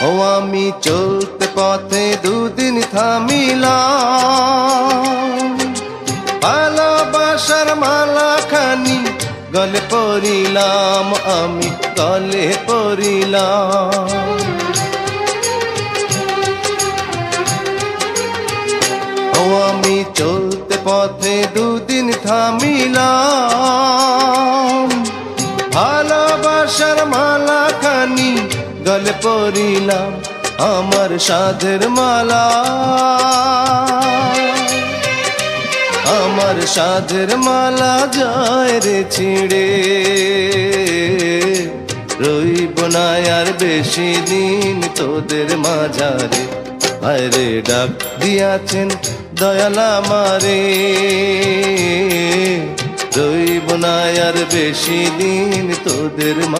ও আমি চলতে পথে দুদিন থামিলাম, ভালোবাসার মালাখানি গলে পরিলাম, আমি গলে পরিলাম। ও আমি চলতে পথে দুদিন থামিলাম, ভালোবাসার মালাখানি গলে পরিলাম, আমার সাধের মালা, আমার সাধের মালা যায় রে ছিঁড়ে, রইব না আর বেশি দিন তোদের মাঝারে। আরে ডাক দিয়াছেন দয়াল আমারে, রইব না আর বেশি দিন তোদের